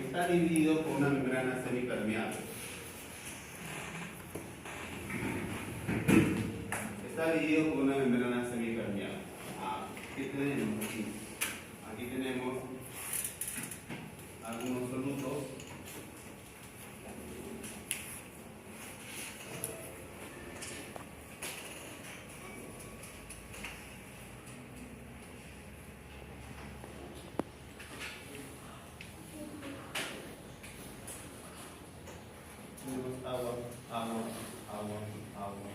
está dividido por una membrana semipermeable. Está dividido por una membrana semipermeable. ¿Qué tenemos aquí? Aquí tenemos algunos solutos. Tenemos agua, agua, agua, agua.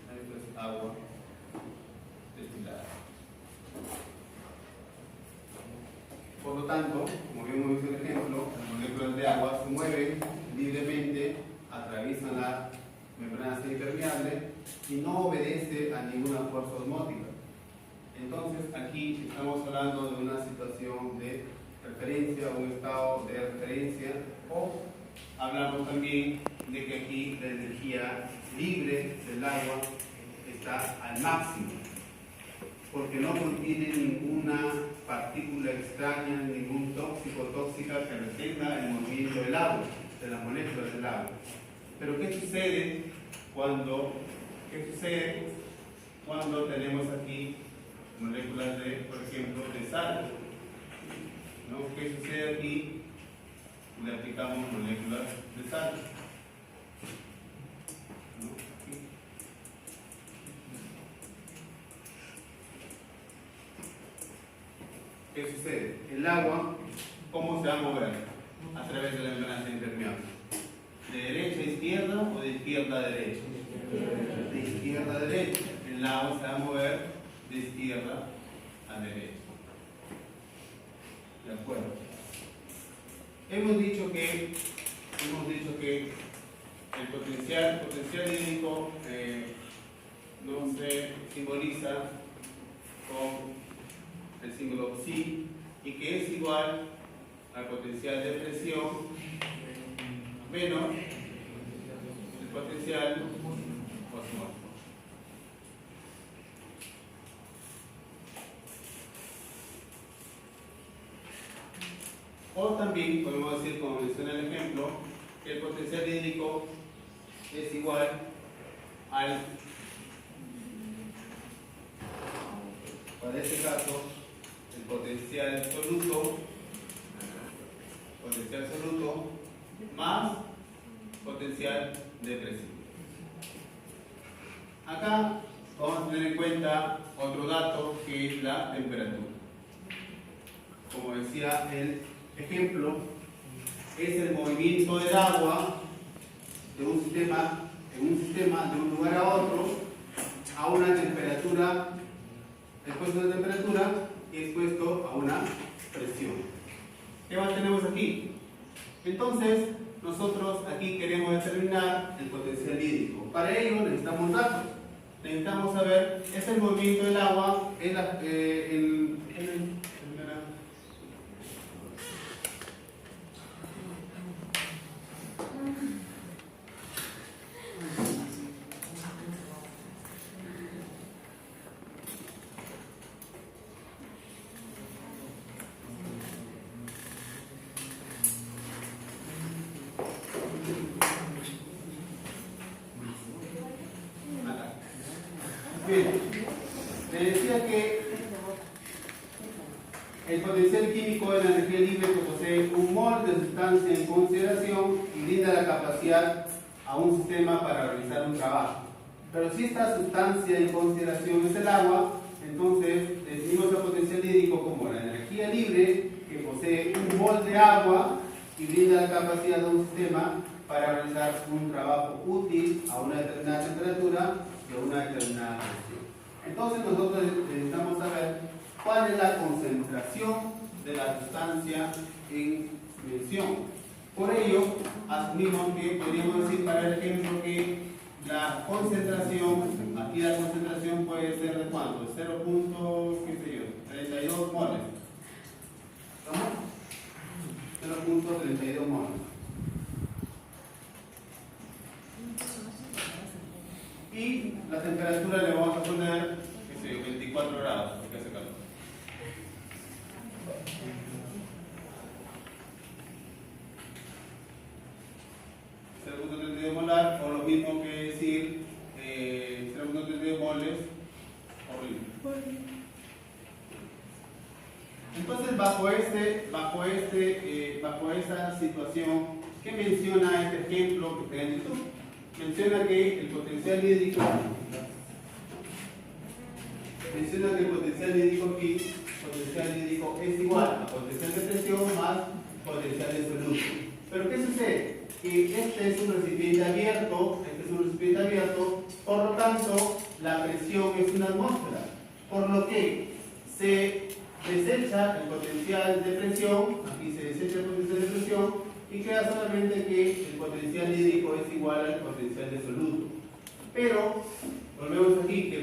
Esto es agua destilada. Por lo tanto, como vimos en el ejemplo, las moléculas de agua se mueven libremente, atraviesan la membrana semipermeable y no obedece a ninguna fuerza osmótica. Entonces, aquí estamos hablando de una situación de referencia, un estado de referencia, o hablamos también de que aquí la energía libre del agua está al máximo, porque no contiene ninguna partícula extraña, ningún tóxico o tóxica que retenga el movimiento del agua, de las moléculas del agua. Pero ¿qué sucede cuando tenemos aquí moléculas de, por ejemplo, de sal? ¿No? ¿Qué sucede aquí? Le aplicamos moléculas de sal. ¿No? Aquí. ¿Qué sucede? El agua, ¿cómo se va a mover? A través de la membrana semipermeable. ¿De derecha a izquierda o de izquierda a derecha? De izquierda a derecha. El agua se va a mover de izquierda a derecha. ¿De acuerdo? Hemos dicho que el potencial hídrico no se simboliza con el símbolo psi y que es igual al potencial de presión menos el potencial osmótico. O también podemos decir, como menciona el ejemplo, que el potencial hídrico es igual al, para este caso, el potencial soluto más potencial de presión. Acá vamos a tener en cuenta otro dato que es la temperatura. Como decía el ejemplo, es el movimiento del agua de un sistema de un lugar a otro a una temperatura, expuesto a una temperatura y expuesto a una presión. ¿Qué más tenemos aquí? Entonces, nosotros aquí queremos determinar el potencial hídrico. Para ello necesitamos datos. Necesitamos saber, es el movimiento del agua Bien, le decía que el potencial químico de la energía libre que posee un mol de sustancia en consideración y brinda la capacidad a un sistema para realizar un trabajo. Pero si esta sustancia en consideración es el agua, entonces definimos el potencial hídrico como la energía libre que posee un mol de agua y brinda la capacidad a un sistema para realizar un trabajo útil a una determinada temperatura y a una determinada presión. Entonces nosotros necesitamos saber cuál es la concentración de la sustancia en mención. Por ello, asumimos que podríamos decir para el ejemplo que la concentración, aquí la concentración puede ser de cuánto, 0.32 moles. ¿Cómo? 0.32 moles. Y la temperatura le vamos a poner, qué sé yo, 24 grados, porque hace calor. .32 molar, o lo mismo que decir 0.32 moles, horrible. Entonces, bajo esa situación, ¿qué menciona este ejemplo que está en YouTube? Menciona que el potencial hídrico es igual a potencial de presión más potencial de soluto. Pero ¿qué sucede? Que este es un recipiente abierto, por lo tanto, la presión es una atmósfera, por lo que se desecha el potencial de presión, aquí se desecha el potencial de presión, y queda solamente que el potencial hídrico es igual al potencial de soluto. Pero, volvemos aquí,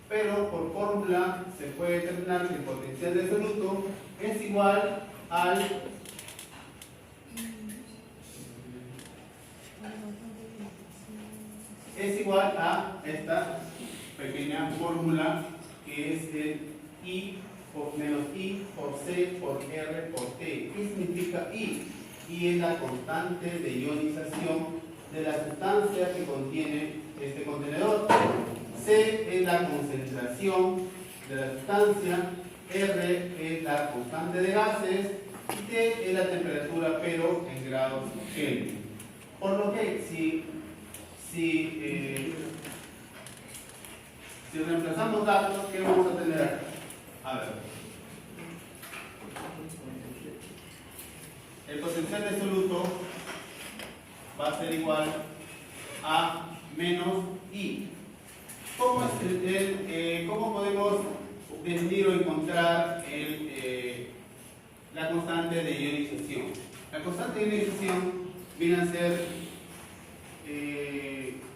pero por fórmula se puede determinar que el potencial de soluto es igual a esta pequeña fórmula que es el I menos I por C por R por T. ¿Qué significa I? I es la constante de ionización de la sustancia que contiene este contenedor. C es la concentración de la sustancia, R es la constante de gases y T es la temperatura, pero en grados Kelvin. Por lo que si reemplazamos datos, ¿qué vamos a tener acá? A ver. El potencial de soluto va a ser igual a menos I. ¿Cómo podemos definir o encontrar la constante de ionización? La constante de ionización viene a ser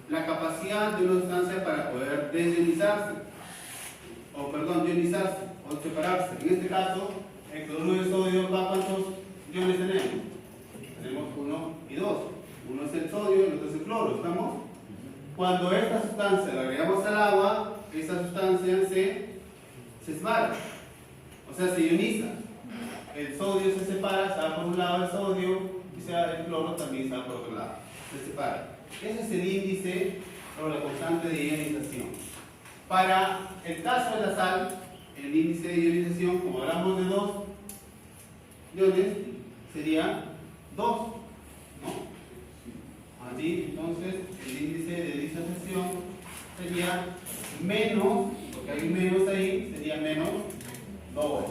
la capacidad de una sustancia para poder ionizarse o separarse. En este caso, el cloruro de sodio, ¿cuántos iones tenemos? Tenemos 1 y 2. Uno es el sodio y el otro es el cloro. ¿Estamos? Cuando esta sustancia la agregamos al agua, esta sustancia se separa, o sea, se ioniza. El sodio se separa, se va por un lado el sodio y el cloro también se va por otro lado, se separa. Ese es el índice o la constante de ionización. Para el caso de la sal, el índice de ionización, como hablamos de 2 iones, sería 2, ¿no? Así, entonces, el índice de disociación sería menos, porque hay menos ahí, sería menos 2.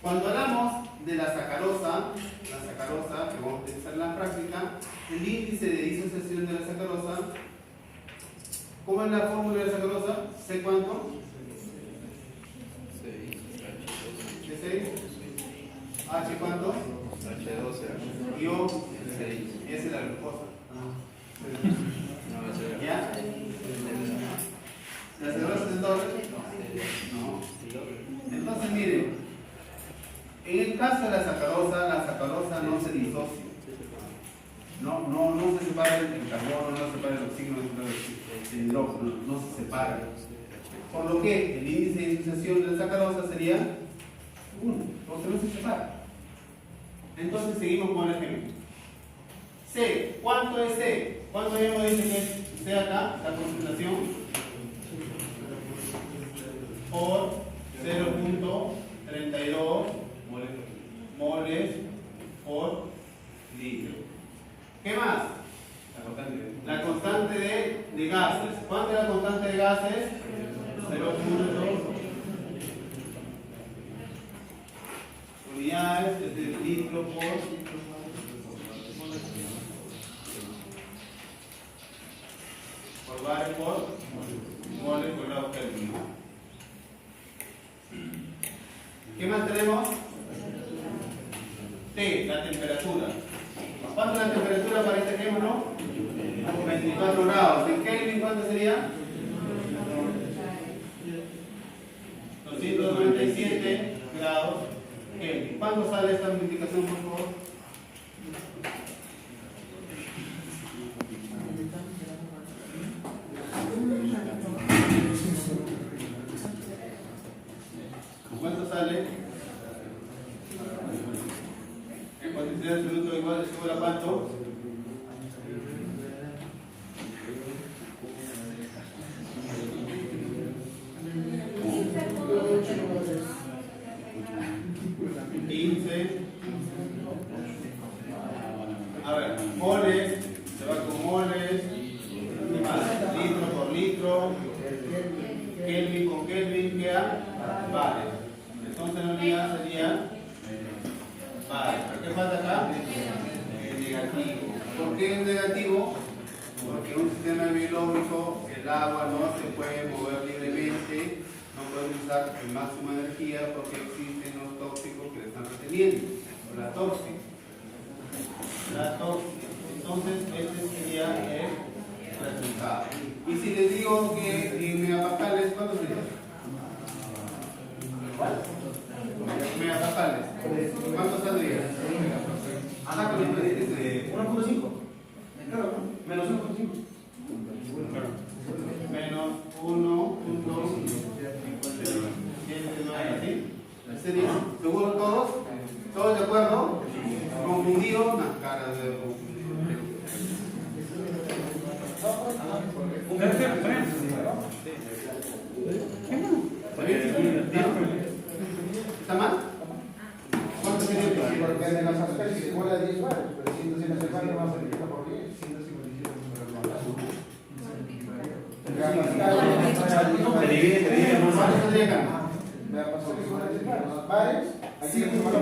Cuando hablamos de la sacarosa, que vamos a utilizar en la práctica, el índice de disociación de la sacarosa, ¿cómo es la fórmula de la sacarosa? ¿Sé cuánto? 6. ¿H cuánto? H12. Y O, 6. Esa es la glucosa. ¿Ya? ¿La sacarosa es doble? No. Entonces, miren, en el caso de la sacarosa no se disocia. No se separa el carbono, no se separa el oxígeno, no se separa el hidrógeno, no se separa. Por lo que el índice de disociación de la sacarosa sería 1, porque no se separa. Entonces seguimos con el ejemplo. C, ¿cuánto es C? ¿Cuánto hemos dicho que es C acá? La concentración por 0.32 moles por litro. ¿Qué más? La constante de gases. ¿Cuánto es la constante de gases? 0.2 unidades de litro por bar por moles por grado Kelvin. ¿Qué más tenemos? T, la temperatura. ¿Cuánto es la temperatura para este ejemplo? 24 grados. ¿En Kelvin cuánto sería? 297 grados Kelvin. ¿Cuánto sale esta multiplicación, por favor? sale? En potencial absoluto igual es igual a cuánto? A ver, moles, se va con moles, litro por litro, Kelvin con Kelvin queda vale. Entonces la unidad sería vale. ¿Qué falta acá? Negativo. ¿Por qué es negativo? Porque en un sistema biológico el agua no se puede mover libremente, no puede usar en máxima energía porque existen los tóxicos que le están reteniendo, la tóxica. Entonces, este sería el resultado. Y si les digo que en megapascales, ¿cuánto sería? Megapascales. ¿Cuánto saldría? Ajá, con el 1.5. Menos 1.5. Menos 1.5. ¿Sería? ¿Seguro todos? ¿Todos de acuerdo? ¿Confundido? Una cara de confundido. ¿Está mal? ¿Cuánto sería? Porque en las pascales se vuela 10 bares, pero 150 bares más multiplica por 10, 157 se divide más. ¿Cuánto sería acá? Me ha pasado que son 10 bares. Aquí se divide por la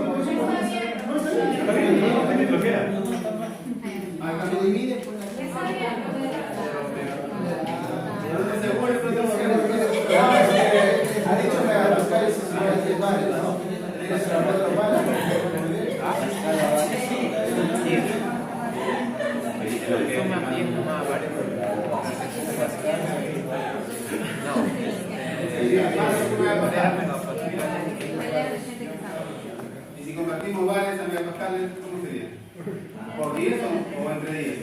ha dicho megapascales es igual a 10 bares, ¿no? Tienes que hablar de los bares. Y si convertimos bares a megapascales, ¿cómo sería? ¿Por 10 o entre 10?